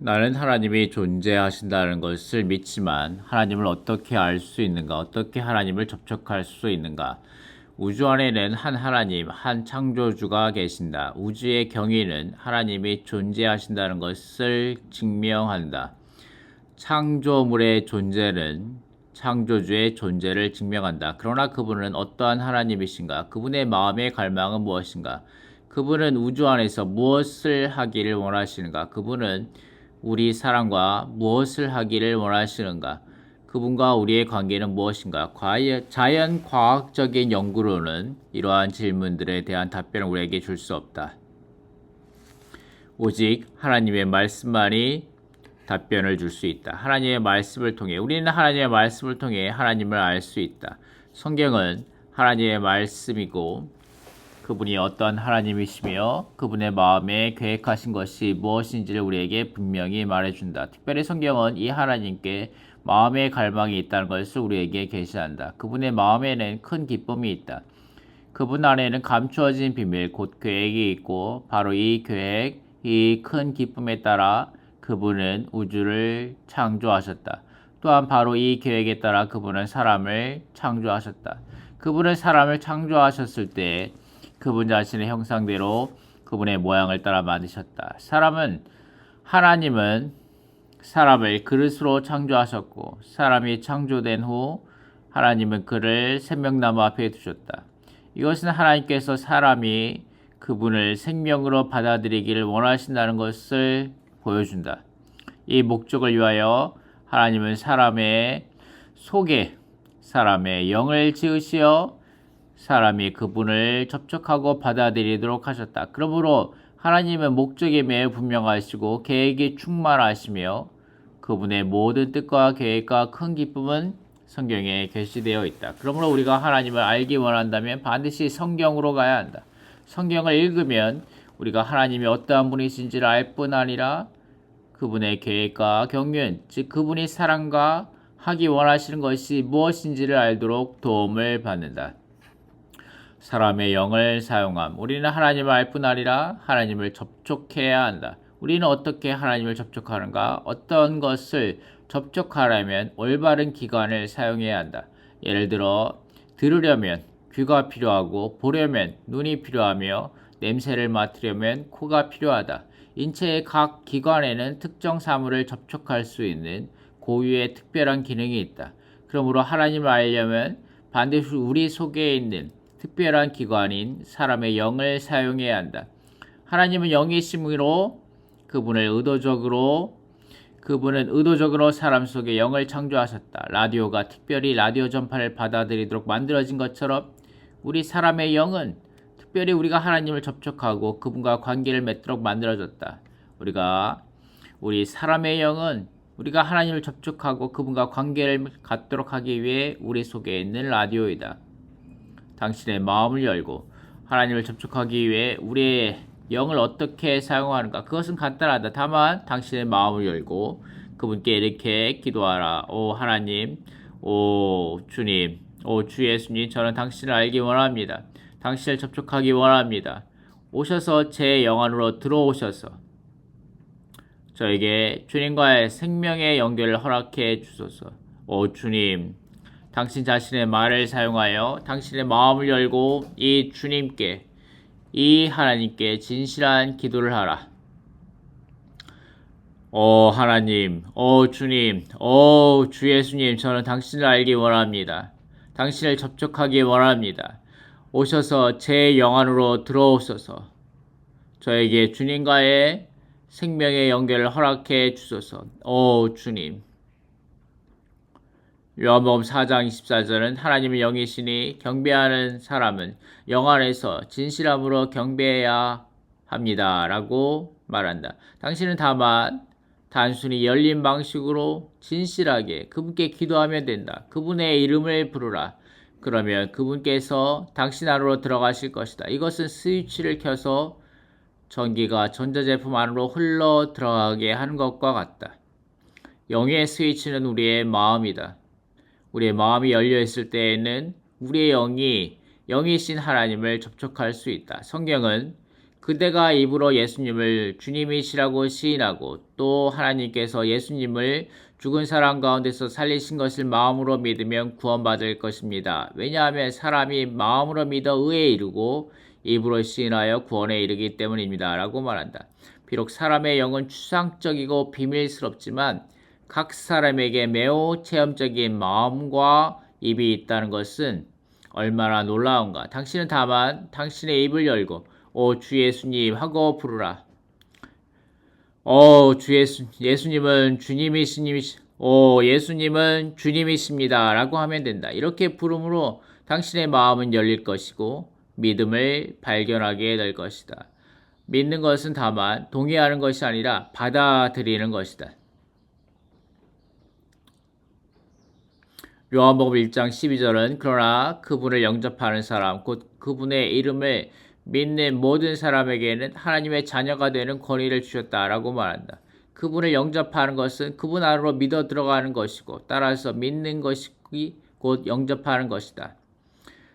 나는 하나님이 존재하신다는 것을 믿지만 하나님을 어떻게 알 수 있는가? 어떻게 하나님을 접촉할 수 있는가? 우주 안에는 한 하나님, 한 창조주가 계신다. 우주의 경위는 하나님이 존재하신다는 것을 증명한다. 창조물의 존재는 창조주의 존재를 증명한다. 그러나 그분은 어떠한 하나님이신가? 그분의 마음의 갈망은 무엇인가? 그분은 우주 안에서 무엇을 하기를 원하시는가? 그분은 우리 사람과 무엇을 하기를 원하시는가? 그분과 우리의 관계는 무엇인가? 자연 과학적인 연구로는 이러한 질문들에 대한 답변을 우리에게 줄 수 없다. 오직 하나님의 말씀만이 답변을 줄 수 있다. 하나님의 말씀을 통해 우리는 하나님의 말씀을 통해 하나님을 알 수 있다. 성경은 하나님의 말씀이고 그분이 어떤 하나님이시며 그분의 마음에 계획하신 것이 무엇인지를 우리에게 분명히 말해준다. 특별히 성경은 이 하나님께 마음의 갈망이 있다는 것을 우리에게 계시한다. 그분의 마음에는 큰 기쁨이 있다. 그분 안에는 감추어진 비밀, 곧 계획이 있고 바로 이 계획, 이 큰 기쁨에 따라 그분은 우주를 창조하셨다. 또한 바로 이 계획에 따라 그분은 사람을 창조하셨다. 그분은 사람을 창조하셨을 때 그분 자신의 형상대로 그분의 모양을 따라 만드셨다. 하나님은 사람을 그릇으로 창조하셨고 사람이 창조된 후 하나님은 그를 생명나무 앞에 두셨다. 이것은 하나님께서 사람이 그분을 생명으로 받아들이기를 원하신다는 것을 보여준다. 이 목적을 위하여 하나님은 사람의 속에 사람의 영을 지으시어 사람이 그분을 접촉하고 받아들이도록 하셨다. 그러므로 하나님은 목적이 매우 분명하시고 계획이 충만하시며 그분의 모든 뜻과 계획과 큰 기쁨은 성경에 게시되어 있다. 그러므로 우리가 하나님을 알기 원한다면 반드시 성경으로 가야 한다. 성경을 읽으면 우리가 하나님이 어떠한 분이신지를 알 뿐 아니라 그분의 계획과 경륜, 즉 그분이 사랑과 하기 원하시는 것이 무엇인지를 알도록 도움을 받는다. 사람의 영을 사용함. 우리는 하나님을 알 뿐 아니라 하나님을 접촉해야 한다. 우리는 어떻게 하나님을 접촉하는가? 어떤 것을 접촉하려면 올바른 기관을 사용해야 한다. 예를 들어 들으려면 귀가 필요하고 보려면 눈이 필요하며 냄새를 맡으려면 코가 필요하다. 인체의 각 기관에는 특정 사물을 접촉할 수 있는 고유의 특별한 기능이 있다. 그러므로 하나님을 알려면 반드시 우리 속에 있는 특별한 기관인 사람의 영을 사용해야 한다. 하나님은 영이심으로 그분은 의도적으로 사람 속에 영을 창조하셨다. 라디오가 특별히 라디오 전파를 받아들이도록 만들어진 것처럼 우리 사람의 영은 특별히 우리가 하나님을 접촉하고 그분과 관계를 맺도록 만들어졌다. 우리 사람의 영은 우리가 하나님을 접촉하고 그분과 관계를 갖도록 하기 위해 우리 속에 있는 라디오이다. 당신의 마음을 열고 하나님을 접촉하기 위해 우리의 영을 어떻게 사용하는가? 그것은 간단하다. 다만 당신의 마음을 열고 그분께 이렇게 기도하라. 오 하나님, 오 주님, 오 주 예수님, 저는 당신을 알기 원합니다. 당신을 접촉하기 원합니다. 오셔서 제 영 안으로 들어오셔서 저에게 주님과의 생명의 연결을 허락해 주소서. 오 주님, 당신 자신의 말을 사용하여 당신의 마음을 열고 이 하나님께 진실한 기도를 하라. 오 하나님, 오 주님, 오 주 예수님, 저는 당신을 알기 원합니다. 당신을 접촉하기 원합니다. 오셔서 제 영 안으로 들어오소서. 저에게 주님과의 생명의 연결을 허락해 주소서. 오 주님. 요한복음 4장 24절은 하나님의 영이시니 경배하는 사람은 영 안에서 진실함으로 경배해야 합니다. 라고 말한다. 당신은 다만 단순히 열린 방식으로 진실하게 그분께 기도하면 된다. 그분의 이름을 부르라. 그러면 그분께서 당신 안으로 들어가실 것이다. 이것은 스위치를 켜서 전기가 전자제품 안으로 흘러 들어가게 하는 것과 같다. 영의 스위치는 우리의 마음이다. 우리의 마음이 열려 있을 때에는 우리의 영이신 하나님을 접촉할 수 있다. 성경은 그대가 입으로 예수님을 주님이시라고 시인하고 또 하나님께서 예수님을 죽은 사람 가운데서 살리신 것을 마음으로 믿으면 구원받을 것입니다. 왜냐하면 사람이 마음으로 믿어 의에 이르고 입으로 시인하여 구원에 이르기 때문입니다. 라고 말한다. 비록 사람의 영은 추상적이고 비밀스럽지만 각 사람에게 매우 체험적인 마음과 입이 있다는 것은 얼마나 놀라운가. 당신은 다만 당신의 입을 열고 오 주 예수님 하고 부르라. 예수님은 예수님은 주님이십니다. 라고 하면 된다. 이렇게 부름으로 당신의 마음은 열릴 것이고 믿음을 발견하게 될 것이다. 믿는 것은 다만 동의하는 것이 아니라 받아들이는 것이다. 요한복음 1장 12절은 그러나 그분을 영접하는 사람 곧 그분의 이름을 믿는 모든 사람에게는 하나님의 자녀가 되는 권위를 주셨다라고 말한다. 그분을 영접하는 것은 그분 안으로 믿어 들어가는 것이고 따라서 믿는 것이 곧 영접하는 것이다.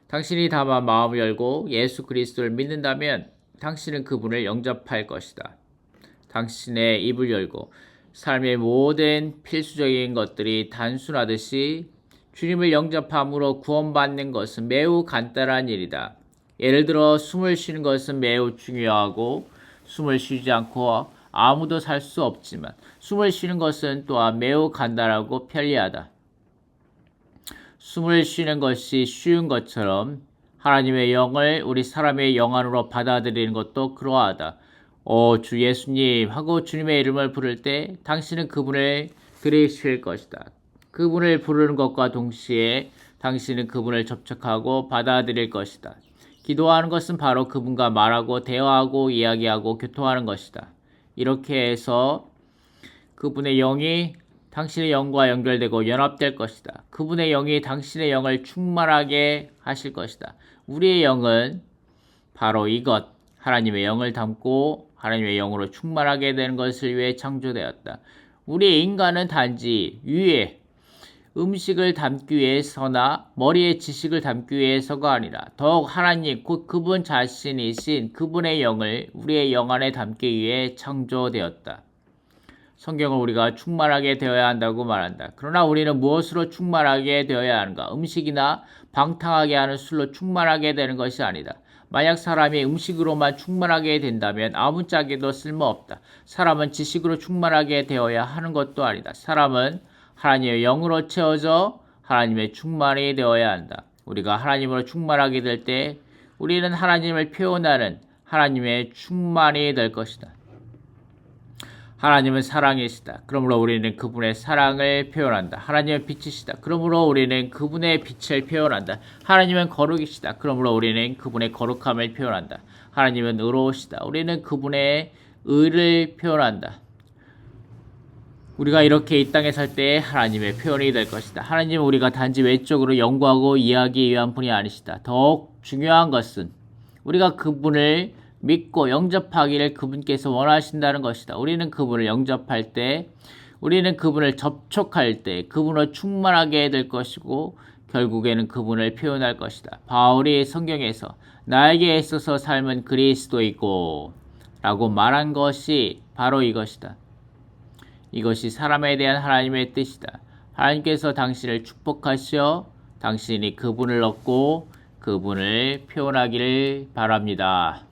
당신이 다만 마음을 열고 예수 그리스도를 믿는다면 당신은 그분을 영접할 것이다. 당신의 입을 열고 삶의 모든 필수적인 것들이 단순하듯이 주님을 영접함으로 구원받는 것은 매우 간단한 일이다. 예를 들어 숨을 쉬는 것은 매우 중요하고 숨을 쉬지 않고 아무도 살 수 없지만 숨을 쉬는 것은 또한 매우 간단하고 편리하다. 숨을 쉬는 것이 쉬운 것처럼 하나님의 영을 우리 사람의 영 안으로 받아들이는 것도 그러하다. 주 예수님 하고 주님의 이름을 부를 때 당신은 그분을 들으실 것이다. 그분을 부르는 것과 동시에 당신은 그분을 접촉하고 받아들일 것이다. 기도하는 것은 바로 그분과 말하고 대화하고 이야기하고 교통하는 것이다. 이렇게 해서 그분의 영이 당신의 영과 연결되고 연합될 것이다. 그분의 영이 당신의 영을 충만하게 하실 것이다. 우리의 영은 바로 이것, 하나님의 영을 담고 하나님의 영으로 충만하게 되는 것을 위해 창조되었다. 우리 인간은 단지 위에 음식을 담기 위해서나 머리에 지식을 담기 위해서가 아니라 더욱 하나님 곧 그분 자신이신 그분의 영을 우리의 영 안에 담기 위해 창조되었다. 성경은 우리가 충만하게 되어야 한다고 말한다. 그러나 우리는 무엇으로 충만하게 되어야 하는가? 음식이나 방탕하게 하는 술로 충만하게 되는 것이 아니다. 만약 사람이 음식으로만 충만하게 된다면 아무짝에도 쓸모없다. 사람은 지식으로 충만하게 되어야 하는 것도 아니다. 사람은 하나님의 영으로 채워져 하나님의 충만이 되어야 한다. 우리가 하나님으로 충만하게 될 때 우리는 하나님을 표현하는 하나님의 충만이 될 것이다. 하나님은 사랑이시다. 그러므로 우리는 그분의 사랑을 표현한다. 하나님은 빛이시다. 그러므로 우리는 그분의 빛을 표현한다. 하나님은 거룩이시다. 그러므로 우리는 그분의 거룩함을 표현한다. 하나님은 의로우시다. 우리는 그분의 의를 표현한다. 우리가 이렇게 이 땅에 살 때 하나님의 표현이 될 것이다. 하나님은 우리가 단지 외적으로 연구하고 이해하기 위한 분이 아니시다. 더욱 중요한 것은 우리가 그분을 믿고 영접하기를 그분께서 원하신다는 것이다. 우리는 그분을 영접할 때, 우리는 그분을 접촉할 때 그분을 충만하게 될 것이고 결국에는 그분을 표현할 것이다. 바울이 성경에서 나에게 있어서 삶은 그리스도이고 라고 말한 것이 바로 이것이다. 이것이 사람에 대한 하나님의 뜻이다. 하나님께서 당신을 축복하시어 당신이 그분을 얻고 그분을 표현하기를 바랍니다.